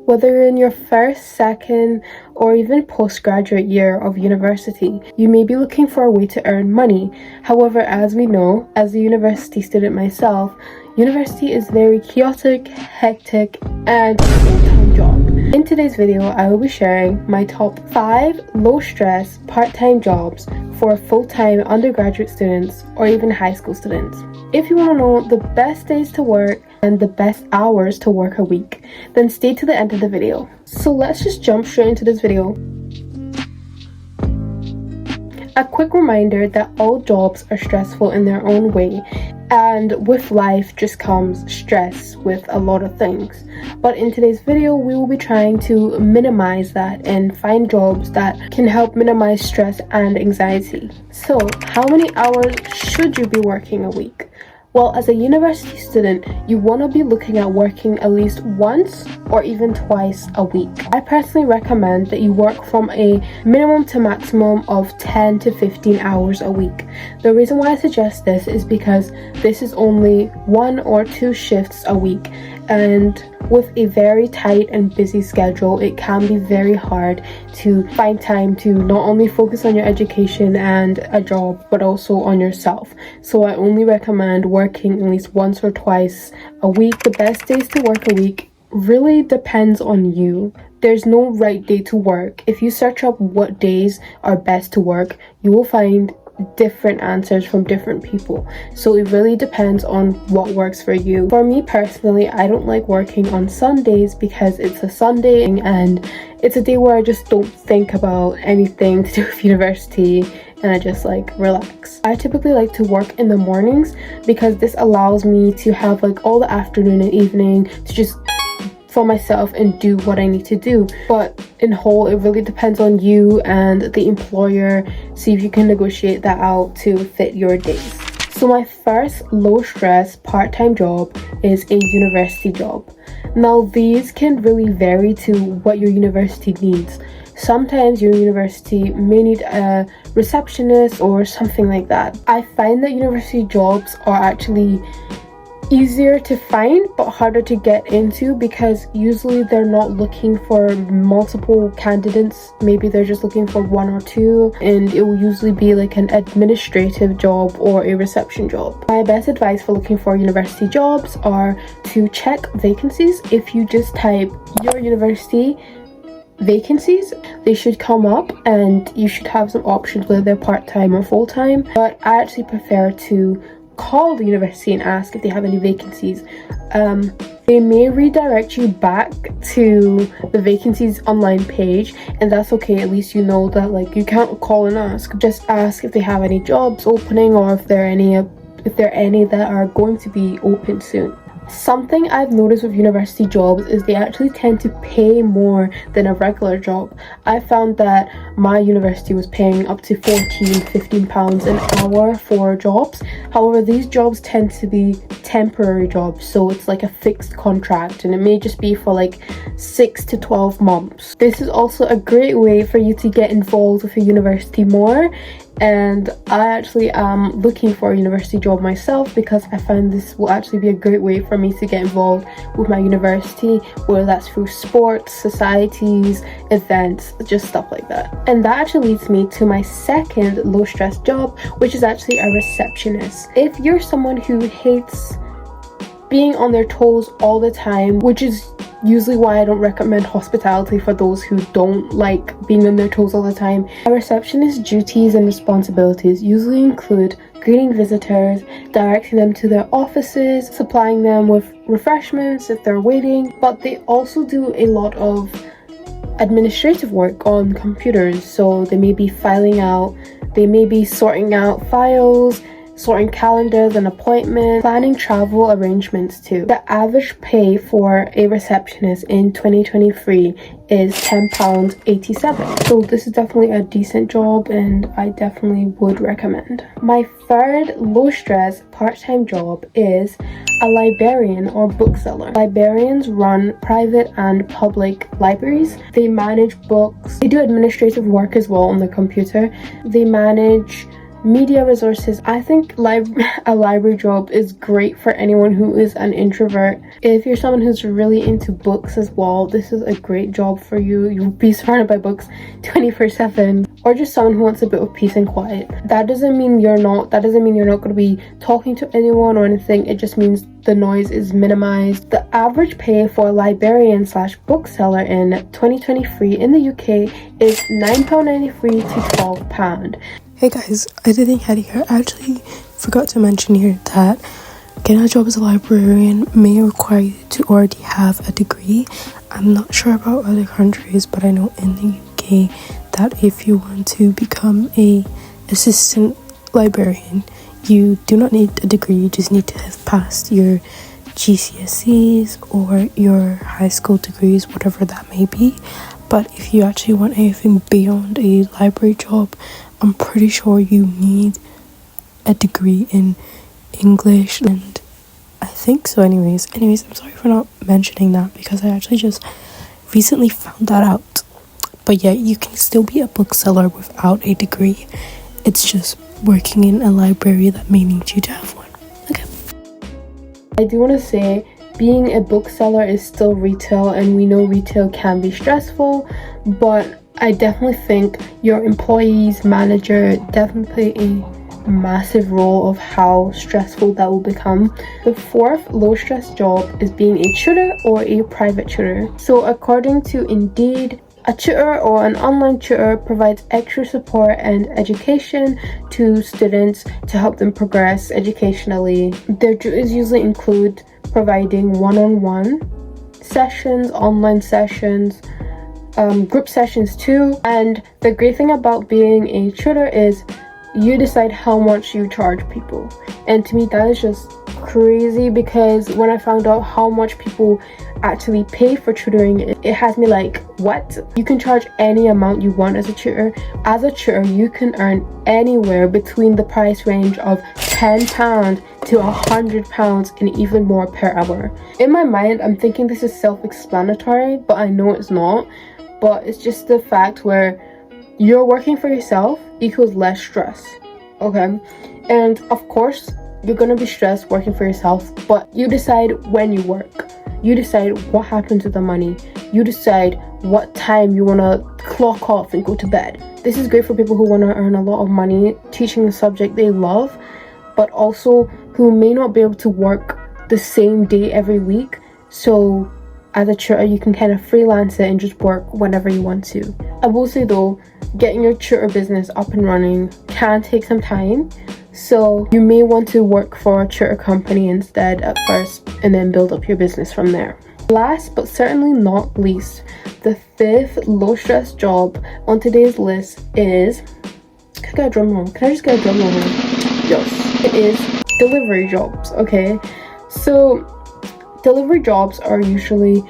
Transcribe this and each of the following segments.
Whether you're in your first, second, or even postgraduate year of university, you may be looking for a way to earn money. However, as we know, as a university student myself, university is very chaotic, hectic, and a full-time job. In today's video, I will be sharing my top 5 low-stress part-time jobs for full-time undergraduate students or even high school students. If you want to know the best days to work and the best hours to work a week, then stay to the end of the video. So let's just jump straight into this video. A quick reminder that all jobs are stressful in their own way, and with life just comes stress with a lot of things. But in today's video, we will be trying to minimize that and find jobs that can help minimize stress and anxiety. So, how many hours should you be working a week? Well, as a university student, you want to be looking at working at least once or even twice a week. I personally recommend that you work from a minimum to maximum of 10 to 15 hours a week. The reason why I suggest this is because this is only 1 or 2 shifts a week, and with a very tight and busy schedule, it can be very hard to find time to not only focus on your education and a job, but also on yourself. So I only recommend working at least once or twice a week. The best days to work a week really depends on you. There's no right day to work. If you search up what days are best to work, you will find different answers from different people. So it really depends on what works for you. For me personally, I don't like working on Sundays because it's a Sunday and it's a day where I just don't think about anything to do with university and I just like relax. I typically like to work in the mornings because this allows me to have like all the afternoon and evening to just for myself and do what I need to do. But in whole, it really depends on you and the employer. See if you can negotiate that out to fit your days. So my first low stress part-time job is a university job. Now these can really vary to what your university needs. Sometimes your university may need a receptionist or something like that. I find that university jobs are actually easier to find but harder to get into because usually they're not looking for multiple candidates. Maybe they're just looking for 1 or 2, and it will usually be like an administrative job or a reception job. My best advice for looking for university jobs are to check vacancies. If you just type your university vacancies, they should come up and you should have some options whether they're part-time or full-time. But I actually prefer to call the university and ask if they have any vacancies. They may redirect you back to the vacancies online page, and that's okay. At least you know that like you can't call and ask. Just ask if they have any jobs opening or if there are any that are going to be open soon. Something I've noticed with university jobs is they actually tend to pay more than a regular job. I found that my university was paying up to £14-15 an hour for jobs. However, these jobs tend to be temporary jobs, so it's like a fixed contract and it may just be for like 6 to 12 months. This is also a great way for you to get involved with a university more, and I actually am looking for a university job myself because I find this will actually be a great way for me to get involved with my university, whether that's through sports, societies, events, just stuff like that. And that actually leads me to my second low stress job, which is actually a receptionist. If you're someone who hates being on their toes all the time, which is usually why I don't recommend hospitality for those who don't like being on their toes all the time. A receptionist's duties and responsibilities usually include greeting visitors, directing them to their offices, supplying them with refreshments if they're waiting, but they also do a lot of administrative work on computers. So they may be they may be sorting out files, sorting calendars and appointments, planning travel arrangements too. The average pay for a receptionist in 2023 is £10.87. So this is definitely a decent job and I definitely would recommend. My third low stress part-time job is a librarian or bookseller. Librarians run private and public libraries. They manage books. They do administrative work as well on the computer. They manage media resources. I think a library job is great for anyone who is an introvert. If you're someone who's really into books as well, this is a great job for you. You'll be surrounded by books 24/7. Or just someone who wants a bit of peace and quiet. That doesn't mean you're not going to be talking to anyone or anything. It just means the noise is minimized. The average pay for a librarian / bookseller in 2023 in the UK is £9.93 to £12. Hey guys, I didn't Haddy here. I actually forgot to mention here that getting a job as a librarian may require you to already have a degree. I'm not sure about other countries, but I know in the UK that if you want to become a assistant librarian, you do not need a degree. You just need to have passed your GCSEs or your high school degrees, whatever that may be. But if you actually want anything beyond a library job, I'm pretty sure you need a degree in English, and I think so. Anyways, I'm sorry for not mentioning that because I actually just recently found that out. But yeah, you can still be a bookseller without a degree. It's just working in a library that may need you to have one. Okay. I do want to say, being a bookseller is still retail, and we know retail can be stressful, but I definitely think your employees, manager definitely play a massive role of how stressful that will become. The fourth low stress job is being a tutor or a private tutor. So according to Indeed, a tutor or an online tutor provides extra support and education to students to help them progress educationally. Their duties usually include providing one-on-one sessions, online sessions, group sessions too. And the great thing about being a tutor is you decide how much you charge people. And to me, that is just crazy, because when I found out how much people actually pay for tutoring, it has me like, what? You can charge any amount you want as a tutor. As a tutor, you can earn anywhere between the price range of £10 to £100 and even more per hour. In my mind, I'm thinking this is self-explanatory, but I know it's not. But it's just the fact where you're working for yourself equals less stress, okay? And of course, you're gonna be stressed working for yourself, but you decide when you work. You decide what happens with the money. You decide what time you wanna clock off and go to bed. This is great for people who wanna earn a lot of money teaching a subject they love, but also who may not be able to work the same day every week. So as a tutor, you can kind of freelance it and just work whenever you want to. I will say though, getting your tutor business up and running can take some time. So you may want to work for a tutor company instead at first and then build up your business from there. Last but certainly not least, the fifth low stress job on today's list is, can I get a drum roll? Can I just get a drum roll? Yes, it is delivery jobs, okay? So delivery jobs are usually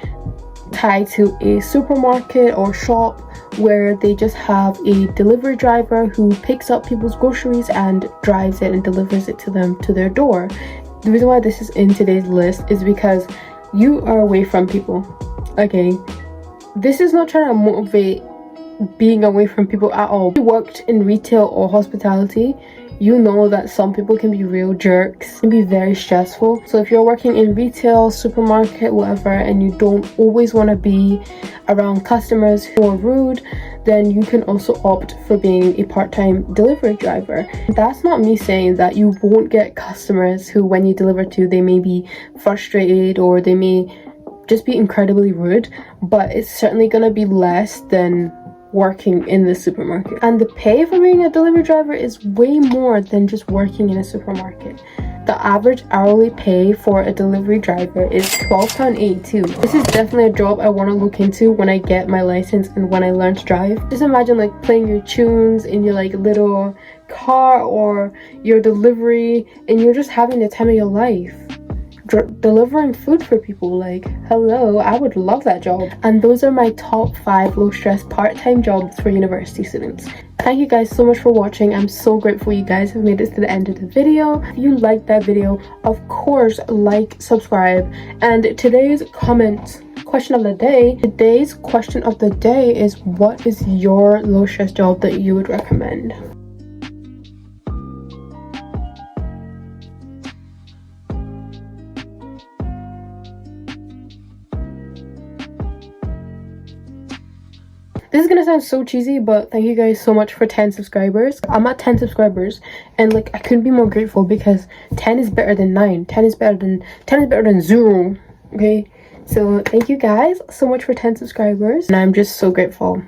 tied to a supermarket or shop where they just have a delivery driver who picks up people's groceries and drives it and delivers it to them to their door. The reason why this is in today's list is because you are away from people, okay? This is not trying to motivate being away from people at all. If you worked in retail or hospitality, you know that some people can be real jerks, can be very stressful. So if you're working in retail, supermarket, whatever, and you don't always want to be around customers who are rude, then you can also opt for being a part-time delivery driver. That's not me saying that you won't get customers who, when you deliver to, they may be frustrated or they may just be incredibly rude, but it's certainly going to be less than working in the supermarket. And the pay for being a delivery driver is way more than just working in a supermarket. The average hourly pay for a delivery driver is £12.82. This is definitely a job I want to look into when I get my license and when I learn to drive. Just imagine like playing your tunes in your like little car or your delivery, and you're just having the time of your life. Delivering food for people, like, hello, I would love that job. And those are my top 5 low stress part-time jobs for university students. Thank you guys so much for watching. I'm so grateful you guys have made it to the end of the video. If you liked that video, of course, like, subscribe. And today's question of the day is, what is your low stress job that you would recommend? This is gonna sound so cheesy, but thank you guys so much for 10 subscribers. I'm at 10 subscribers, and like I couldn't be more grateful because 10 is better than 9. 10 is better than 0. Okay, so thank you guys so much for 10 subscribers, and I'm just so grateful.